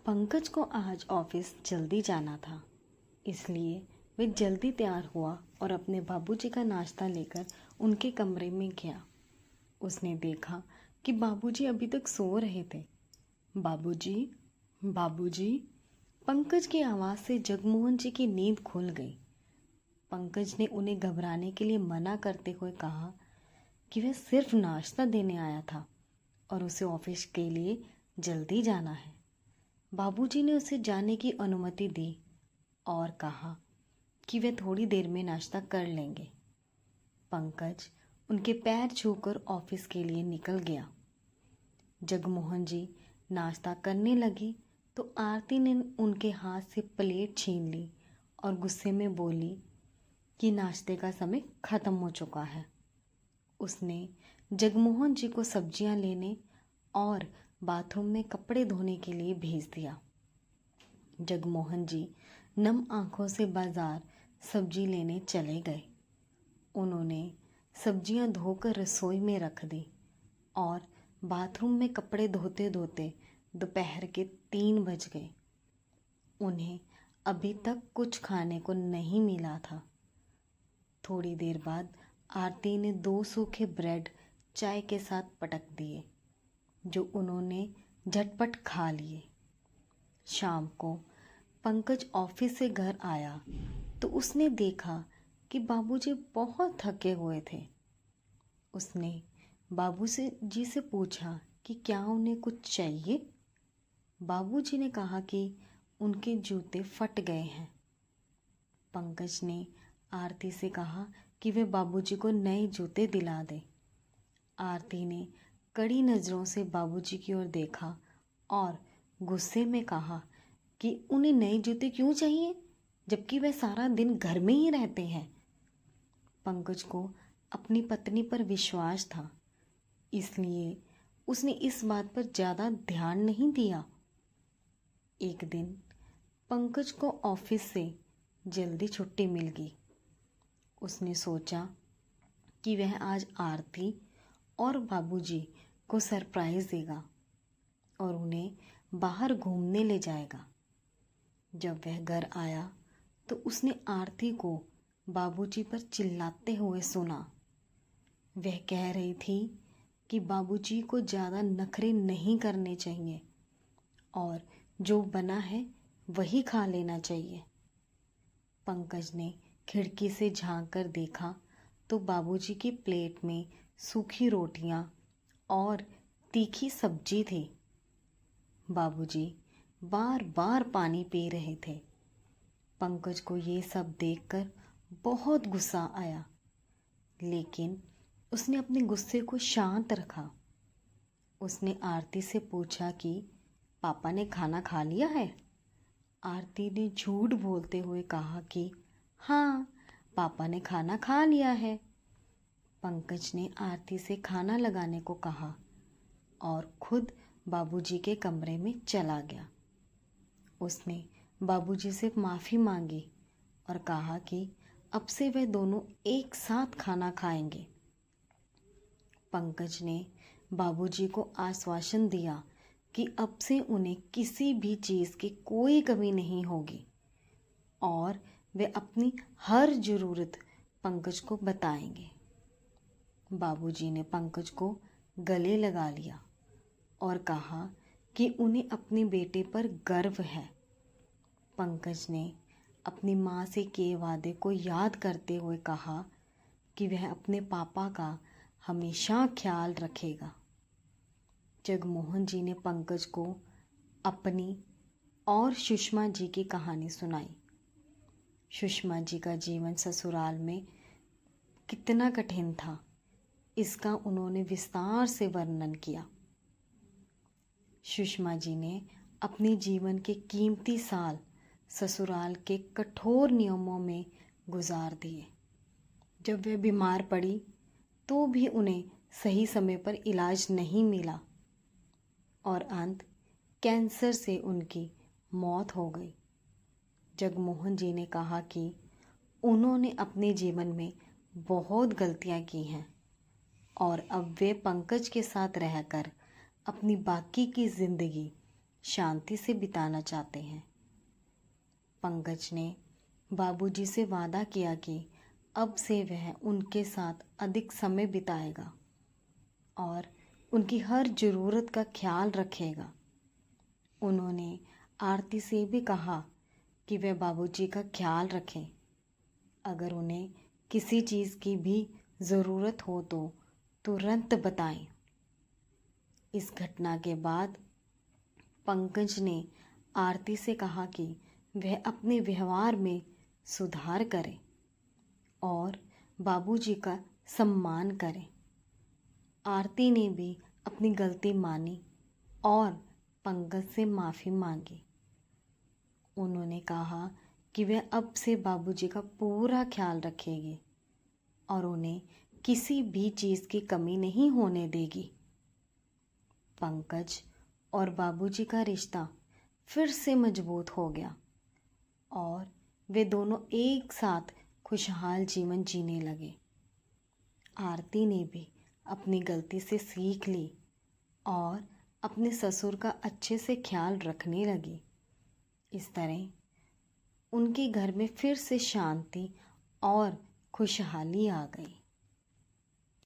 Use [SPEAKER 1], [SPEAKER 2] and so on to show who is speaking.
[SPEAKER 1] पंकज को आज ऑफिस जल्दी जाना था, इसलिए वह जल्दी तैयार हुआ और अपने बाबूजी का नाश्ता लेकर उनके कमरे में गया। उसने देखा कि बाबूजी अभी तक सो रहे थे। बाबूजी, बाबूजी, पंकज की आवाज़ से जगमोहन जी की नींद खुल गई। पंकज ने उन्हें घबराने के लिए मना करते हुए कहा कि वह सिर्फ नाश्ता देने आया था और उसे ऑफिस के लिए जल्दी जाना है। बाबूजी ने उसे जाने की अनुमति दी और कहा कि वे थोड़ी देर में नाश्ता कर लेंगे। पंकज उनके पैर छूकर ऑफिस के लिए निकल गया। जगमोहन जी नाश्ता करने लगे तो आरती ने उनके हाथ से प्लेट छीन ली और गुस्से में बोली कि नाश्ते का समय ख़त्म हो चुका है। उसने जगमोहन जी को सब्जियां लेने और बाथरूम में कपड़े धोने के लिए भेज दिया। जगमोहन जी नम आंखों से बाजार सब्जी लेने चले गए। उन्होंने सब्जियां धोकर रसोई में रख दी और बाथरूम में कपड़े धोते धोते दोपहर के 3 बज गए। उन्हें अभी तक कुछ खाने को नहीं मिला था। थोड़ी देर बाद आरती ने 2 सूखे ब्रेड चाय के साथ पटक दिए, जो उन्होंने झटपट खा लिए। शाम को पंकज ऑफिस से घर आया तो उसने देखा कि बाबूजी बहुत थके हुए थे। उसने बाबूजी से पूछा कि क्या उन्हें कुछ चाहिए। बाबूजी ने कहा कि उनके जूते फट गए हैं। पंकज ने आरती से कहा कि वे बाबूजी को नए जूते दिला दे। आरती ने कड़ी नज़रों से बाबूजी की ओर देखा और गुस्से में कहा कि उन्हें नए जूते क्यों चाहिए, जबकि वे सारा दिन घर में ही रहते हैं। पंकज को अपनी पत्नी पर विश्वास था, इसलिए उसने इस बात पर ज़्यादा ध्यान नहीं दिया। एक दिन पंकज को ऑफिस से जल्दी छुट्टी मिल गई। उसने सोचा कि वह आज आरती और बाबूजी को सरप्राइज़ देगा और उन्हें बाहर घूमने ले जाएगा। जब वह घर आया तो उसने आरती को बाबूजी पर चिल्लाते हुए सुना। वह कह रही थी कि बाबूजी को ज़्यादा नखरे नहीं करने चाहिए और जो बना है वही खा लेना चाहिए। पंकज ने खिड़की से झांक कर देखा तो बाबूजी की प्लेट में सूखी रोटियां और तीखी सब्जी थी। बाबूजी बार बार पानी पी रहे थे। पंकज को ये सब देखकर बहुत गुस्सा आया, लेकिन उसने अपने गुस्से को शांत रखा। उसने आरती से पूछा कि पापा ने खाना खा लिया है। आरती ने झूठ बोलते हुए कहा कि हाँ, पापा ने खाना खा लिया है। पंकज ने आरती से खाना लगाने को कहा और खुद बाबूजी के कमरे में चला गया। उसने बाबूजी से माफ़ी मांगी और कहा कि अब से वे दोनों एक साथ खाना खाएंगे। पंकज ने बाबूजी को आश्वासन दिया कि अब से उन्हें किसी भी चीज़ की कोई कमी नहीं होगी और वे अपनी हर ज़रूरत पंकज को बताएंगे। बाबूजी ने पंकज को गले लगा लिया और कहा कि उन्हें अपने बेटे पर गर्व है। पंकज ने अपनी माँ से किए वादे को याद करते हुए कहा कि वह अपने पापा का हमेशा ख्याल रखेगा। जगमोहन जी ने पंकज को अपनी और सुषमा जी की कहानी सुनाई। सुषमा जी का जीवन ससुराल में कितना कठिन था, इसका उन्होंने विस्तार से वर्णन किया। सुषमा जी ने अपने जीवन के कीमती साल ससुराल के कठोर नियमों में गुजार दिए। जब वे बीमार पड़ी तो भी उन्हें सही समय पर इलाज नहीं मिला और अंत कैंसर से उनकी मौत हो गई। जगमोहन जी ने कहा कि उन्होंने अपने जीवन में बहुत गलतियां की हैं और अब वे पंकज के साथ रहकर अपनी बाकी की ज़िंदगी शांति से बिताना चाहते हैं। पंकज ने बाबूजी से वादा किया कि अब से वह उनके साथ अधिक समय बिताएगा और उनकी हर ज़रूरत का ख्याल रखेगा। उन्होंने आरती से भी कहा कि वह बाबूजी का ख्याल रखें। अगर उन्हें किसी चीज़ की भी ज़रूरत हो तो तुरंत बताएं। इस घटना के बाद पंकज ने आरती से कहा कि वह अपने व्यवहार में सुधार करे और बाबूजी का सम्मान करे। आरती ने भी अपनी गलती मानी और पंकज से माफ़ी मांगी। उन्होंने कहा कि वह अब से बाबूजी का पूरा ख्याल रखेगी और उन्हें किसी भी चीज़ की कमी नहीं होने देगी। पंकज और बाबूजी का रिश्ता फिर से मजबूत हो गया और वे दोनों एक साथ खुशहाल जीवन जीने लगे। आरती ने भी अपनी गलती से सीख ली और अपने ससुर का अच्छे से ख्याल रखने लगी। इस तरह उनके घर में फिर से शांति और खुशहाली आ गई।